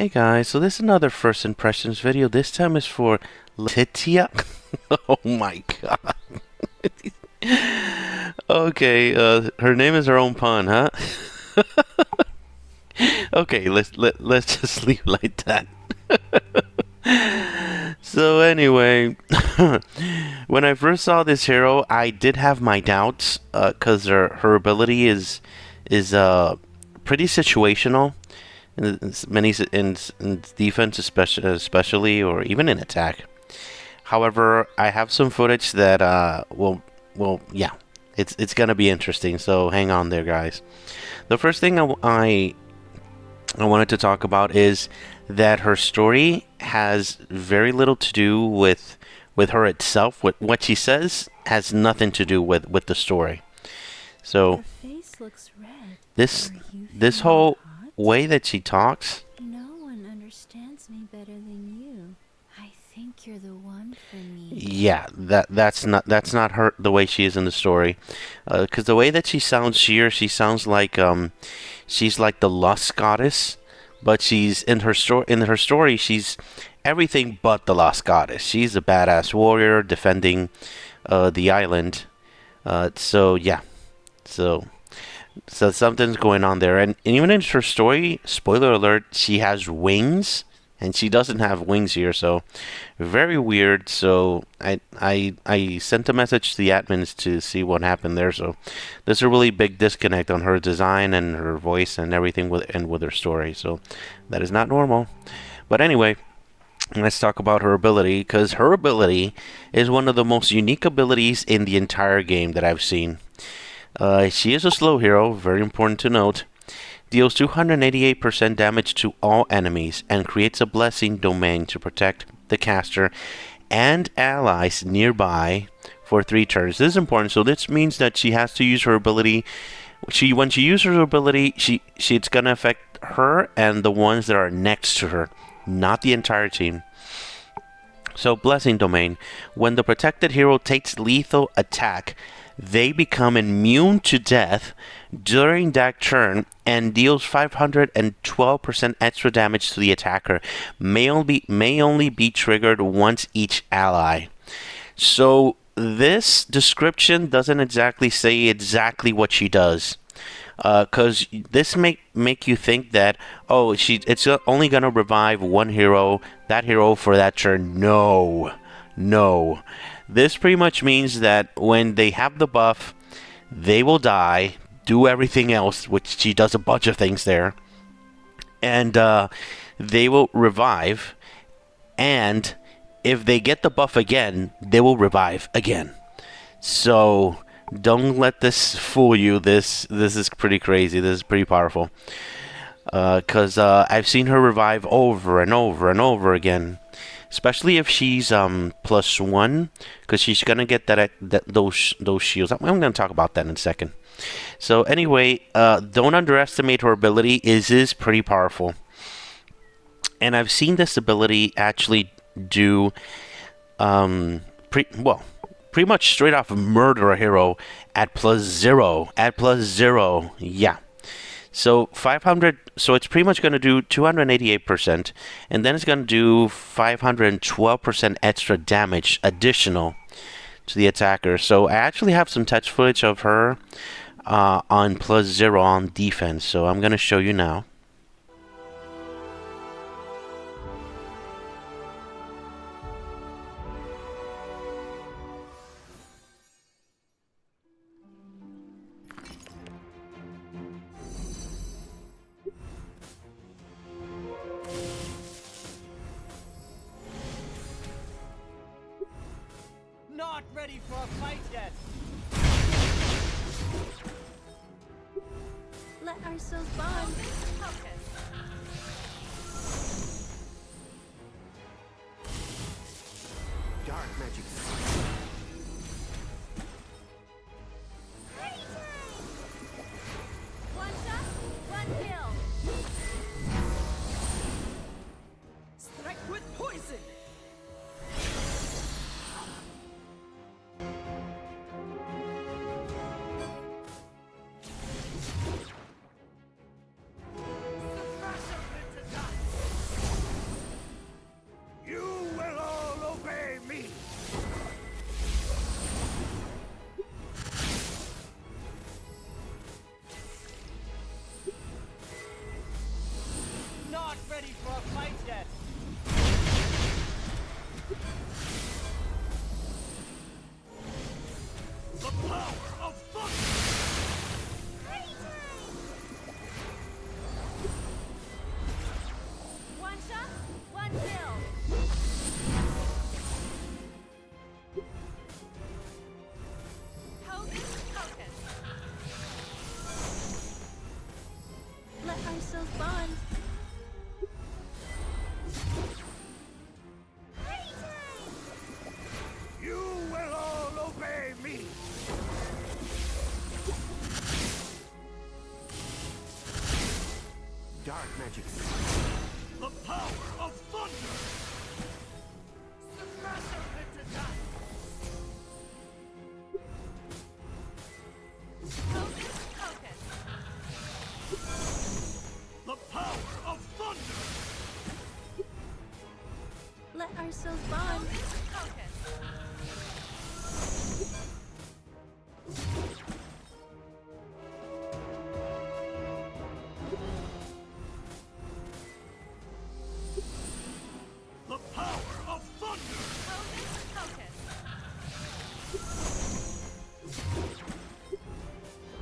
Hey guys, so this is another first impressions video. This time is for Laetitia. Oh my god. Okay, her name is her own pun, huh? Okay, let's just leave it like that. So anyway, when I first saw this hero, I did have my doubts, cause her ability is pretty situational. In many in defense, especially, or even in attack. However, I have some footage that yeah, it's gonna be interesting. So hang on there, guys. The first thing I wanted to talk about is that her story has very little to do with her itself. What she says has nothing to do with the story. So Your face looks red. this Are you this feeling whole hot? way that she talks. No one understands me better than you. I think you're the one for me. Yeah, that's not her the way she is in the story, because the way that she sounds here, she sounds like she's like the lust goddess, but she's in her story she's everything but the lust goddess. She's a badass warrior defending the island. So yeah, so so something's going on there, and even in her story, spoiler alert, she has wings. And she doesn't have wings here, so very weird. So I sent a message to the admins to see what happened there. So there's a really big disconnect on her design and her voice and everything with her story. So that is not normal. But anyway, let's talk about her ability, because her ability is one of the most unique abilities in the entire game that I've seen. She is a slow hero, very important to note. Deals 288% damage to all enemies and creates a blessing domain to protect the caster and allies nearby for 3 turns. This is important. So this means that she has to use her ability. When she uses her ability, it's gonna affect her and the ones that are next to her, not the entire team. So, Blessing Domain. When the protected hero takes lethal attack, they become immune to death during that turn and deals 512% extra damage to the attacker. May only be triggered once each ally. So, this description doesn't exactly say exactly what she does. Because this make you think that, oh, it's only gonna revive one hero, that hero for that turn. No, no. This pretty much means that when they have the buff, they will die, do everything else, which she does a bunch of things there, and they will revive. And if they get the buff again, they will revive again. So don't let this fool you. This is pretty crazy. This is pretty powerful. Because I've seen her revive over and over and over again. Especially if she's +1, because she's gonna get those shields. I'm gonna talk about that in a second. So anyway, don't underestimate her ability. It is pretty powerful, and I've seen this ability actually do pretty much straight off murder a hero at +0. At +0, yeah. So 500. So it's pretty much going to do 288%, and then it's going to do 512% extra damage additional to the attacker. So I actually have some test footage of her on +0 on defense. So I'm going to show you now. Not ready for a fight yet. Let ourselves bond. Dark magic. One shot, one kill. Strike with poison. ready for a fight yet. The power of thunder! Party time! One shot, one kill. Hocus pocus. Let ourselves bond. Party time! You will all obey me! Dark magic. The power of thunder! Suppressor attack! Hocus pocus. The power of thunder! Let ourselves bond. Hocus pocus. The power of thunder! Hocus pocus.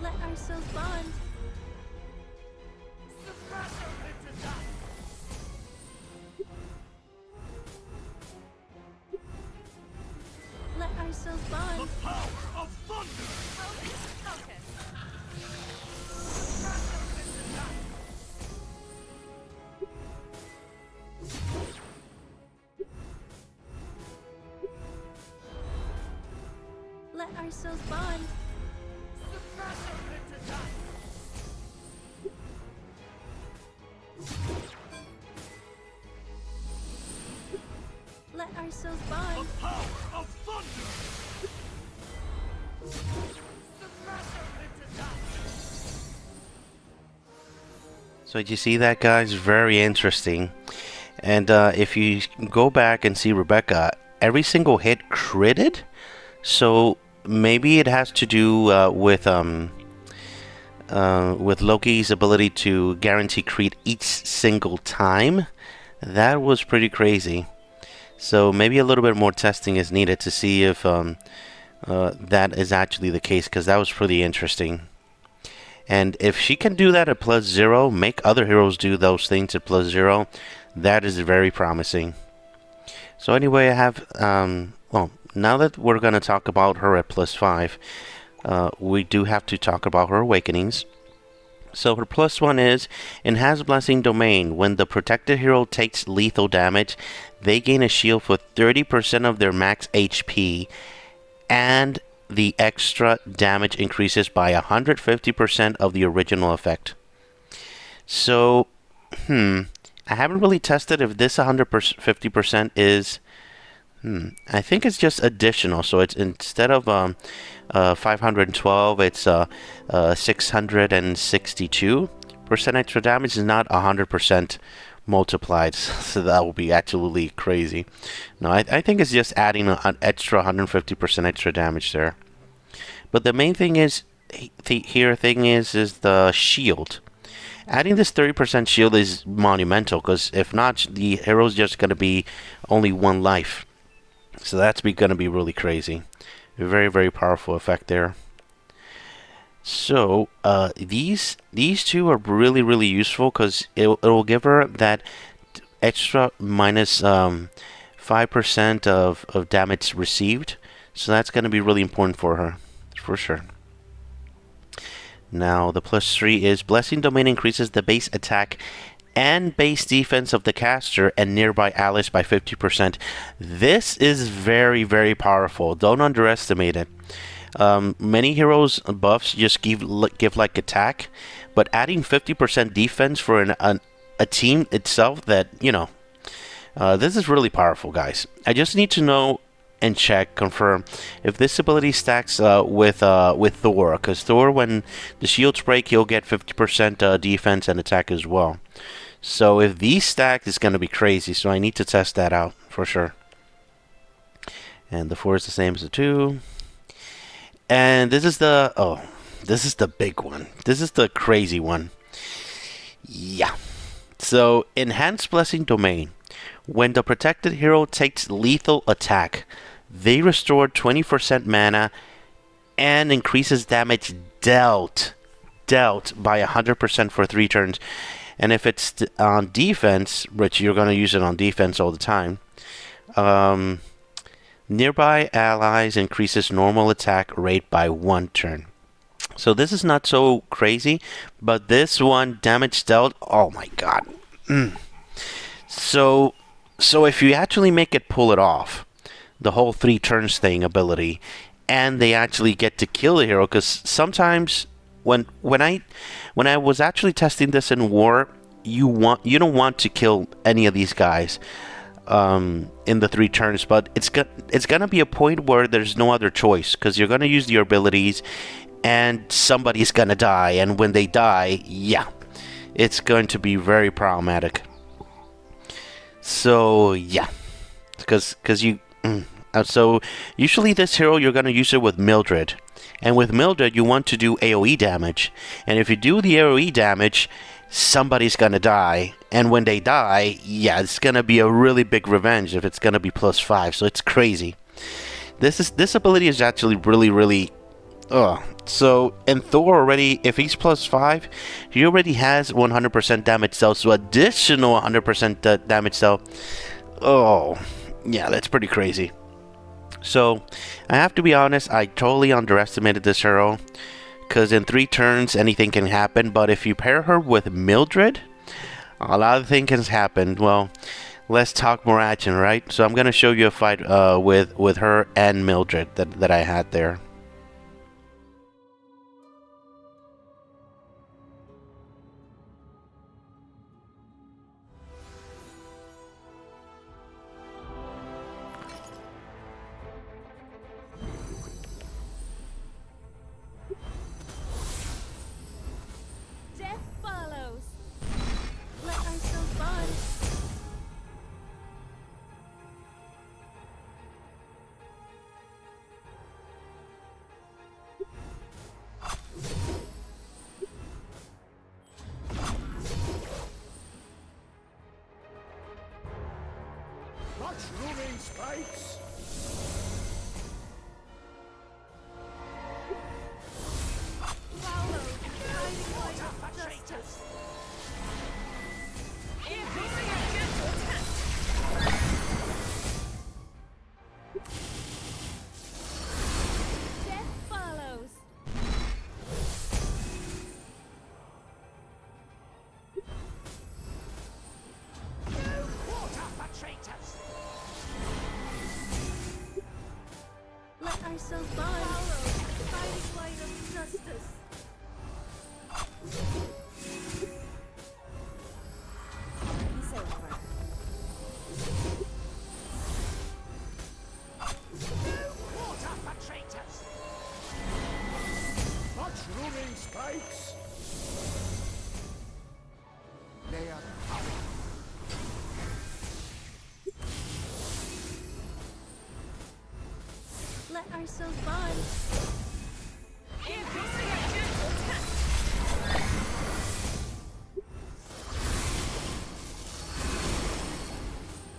Let ourselves bond. Suppressor attack! Let ourselves bond. The power of thunder! Hocus pocus. Suppressor attack! Let ourselves bond. Suppressor attack! Let ourselves The bond. power of thunder! Suppressor attack! So did you see that, guys? Very interesting. And if you go back and see Rebecca, every single hit critted. So maybe it has to do with Loki's ability to guarantee crit each single time. That was pretty crazy. So maybe a little bit more testing is needed to see if that is actually the case, because that was pretty interesting. And if she can do that at +0, make other heroes do those things at +0, that is very promising. So anyway, I have, well, now that we're going to talk about her at +5, we do have to talk about her awakenings. So her +1 is Enhanced Blessing Domain. When the protected hero takes lethal damage, they gain a shield for 30% of their max HP, and the extra damage increases by 150% of the original effect. So, I haven't really tested if this 150% is... I think it's just additional. So it's instead of 512, it's 662% extra damage. Is not 100% multiplied, so that will be absolutely crazy. No, I think it's just adding an extra 150% extra damage there. But the main thing is is the shield. Adding this 30% shield is monumental, because if not, the hero's just going to be only one life. So that's going to be really crazy. A very, very powerful effect there. So these two are really, really useful, because it will give her that extra minus 5% of damage received. So that's going to be really important for her, for sure. Now the +3 is Blessing Domain increases the base attack and base defense of the caster and nearby allies by 50%. This is very, very powerful. Don't underestimate it. Many heroes buffs just give like attack, but adding 50% defense for a team itself, that, you know, this is really powerful, guys. I just need to know and confirm if this ability stacks with Thor, because Thor, when the shields break, he'll get 50% defense and attack as well. So if these stack, it's going to be crazy. So I need to test that out for sure. And the 4 is the same as the 2. And this is the big one. This is the crazy one. Yeah. So, Enhanced Blessing Domain. When the protected hero takes lethal attack, they restore 20% mana and increases damage dealt by 100% for 3 turns. And if it's on defense, which you're going to use it on defense all the time, um, nearby allies increases normal attack rate by 1 turn. So this is not so crazy, but this one damage dealt, oh my god. So if you actually make it pull it off, the whole 3 turns thing ability, and they actually get to kill the hero, because sometimes when I was actually testing this in war, you don't want to kill any of these guys in the 3 turns, but it's gonna be a point where there's no other choice, because you're gonna use your abilities, and somebody's gonna die, and when they die, yeah, it's going to be very problematic. So yeah, because you. So usually this hero you're going to use it with Mildred, and with Mildred you want to do AoE damage, and if you do the AoE damage, somebody's going to die, and when they die, yeah, it's going to be a really big revenge if it's going to be +5, so it's crazy. This ability is actually really so in Thor already, if he's +5, he already has 100% damage cell, so additional 100% damage cell. Oh yeah, that's pretty crazy. So, I have to be honest, I totally underestimated this hero, because in 3 turns anything can happen, but if you pair her with Mildred, a lot of things can happen. Well, let's talk more action, right? So I'm going to show you a fight with her and Mildred that I had there. Death follows. Let ourselves bond. Mushrooming spikes. Follow. Guiding light of justice. Death follows. Water for traitors. Let ourselves bond. Follow. Guiding light of justice. It's over. Water for traitors. Mushrooming spikes. They are Let ourselves bond.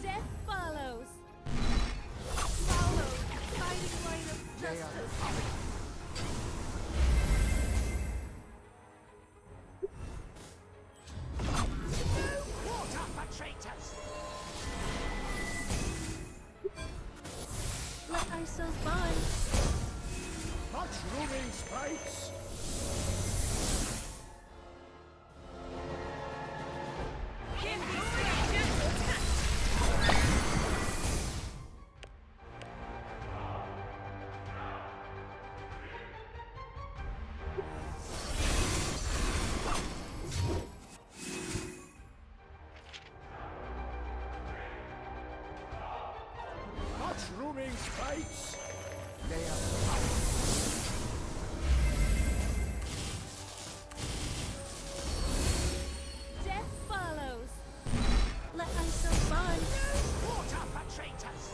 Death follows. Follow. Guiding light of justice. water for traitors. Let ourselves bond. Mushrooming spikes. Mushrooming spikes. They are Death follows. Let ourselves bond. water for traitors.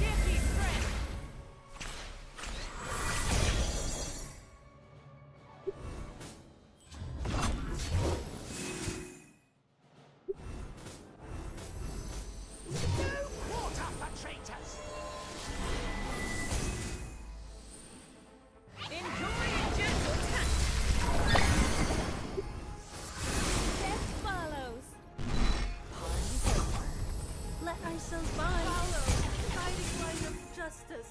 Give me strength. shall find. Follow the guiding light of justice.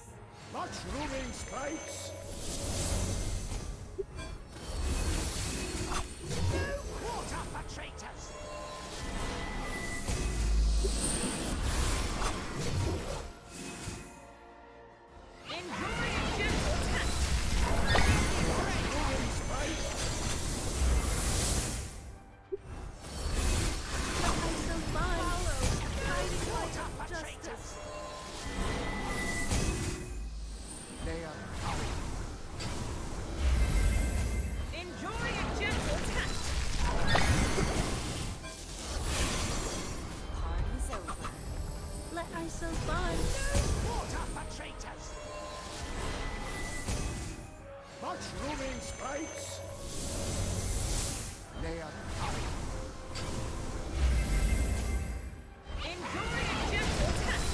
Mushrooming spikes. No quarter for traitors. Mushrooming spikes. I shall find. Follow the guiding light of justice. They are Enjoy a gentle touch. Party's over. Let I shall find. quarter for traitors. Mushrooming spikes. They are Enjoy a gentle touch.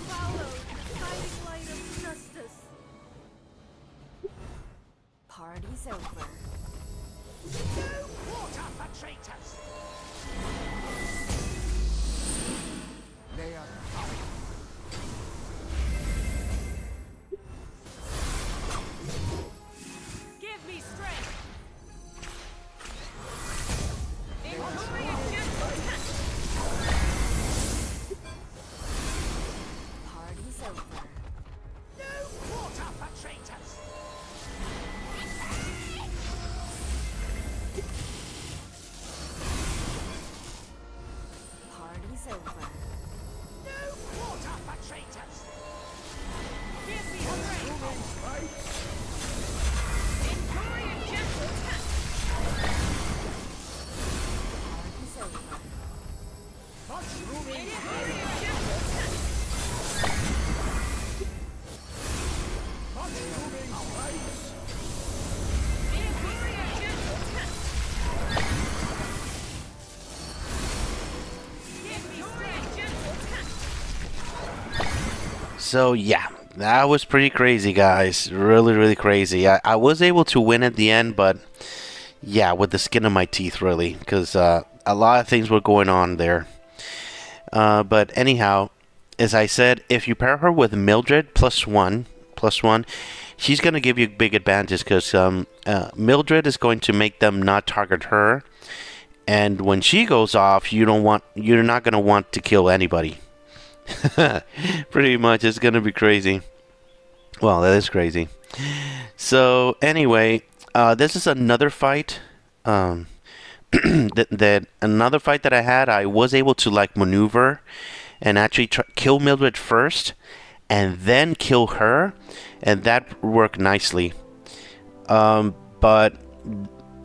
Follow the guiding light of justice. Party's over. no quarter for traitors. They are Give me strength. Enjoy a gentle touch. Party's over. no quarter for traitors. Party's over. No quarter for traitors. Give me strength. Mushrooming spikes. Enjoy a gentle touch. Party's over. Mushrooming Enjoy a gentle touch. mushrooming spikes. Enjoy a gentle touch. Give me strength. Gentle touch. So yeah, that was pretty crazy, guys. Really, really crazy. I was able to win at the end, but yeah, with the skin of my teeth, really, because a lot of things were going on there. But anyhow, as I said, if you pair her with Mildred plus one, she's gonna give you big advantages because Mildred is going to make them not target her, and when she goes off, you're not gonna want to kill anybody. Pretty much, it's gonna be crazy. Well, that is crazy. So anyway, this is another fight. That another fight that I had, I was able to like maneuver and actually kill Mildred first, and then kill her, and that worked nicely. But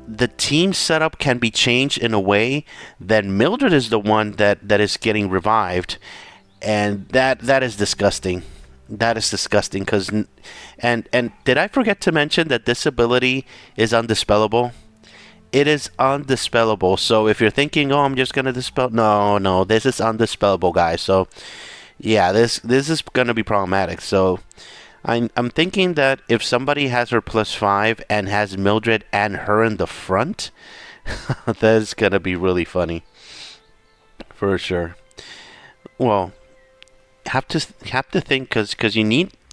the team setup can be changed in a way that Mildred is the one that is getting revived, and that is disgusting. That is disgusting because and did I forget to mention that this ability is undispellable? It is undispellable. So if you're thinking, oh, I'm just gonna dispel, no, this is undispellable, guys. So yeah, this is gonna be problematic. So I'm thinking that if somebody has her +5 and has Mildred and her in the front, that's gonna be really funny for sure. Well, have to think because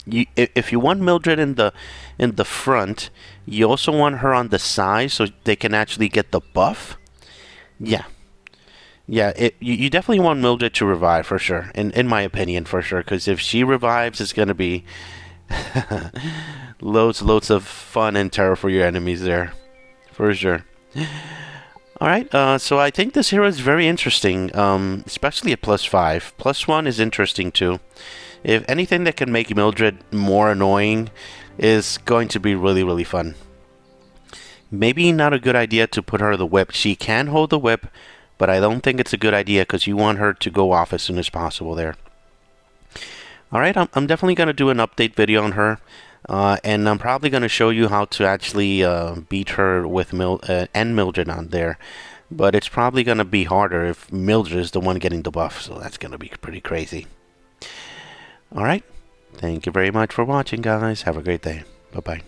if you want Mildred in the front, you also want her on the side so they can actually get the buff. Yeah, yeah. You definitely want Mildred to revive for sure. In my opinion, for sure. Because if she revives, it's gonna be loads of fun and terror for your enemies there, for sure. All right. So I think this hero is very interesting. Especially at +5. +1 is interesting too. If anything that can make Mildred more annoying is going to be really, really fun. Maybe not a good idea to put her the whip. She can hold the whip, but I don't think it's a good idea because you want her to go off as soon as possible there. Alright, I'm definitely going to do an update video on her. And I'm probably going to show you how to actually beat her with Mildred on there. But it's probably going to be harder if Mildred is the one getting the buff. So that's going to be pretty crazy. Alright, thank you very much for watching, guys. Have a great day. Bye-bye.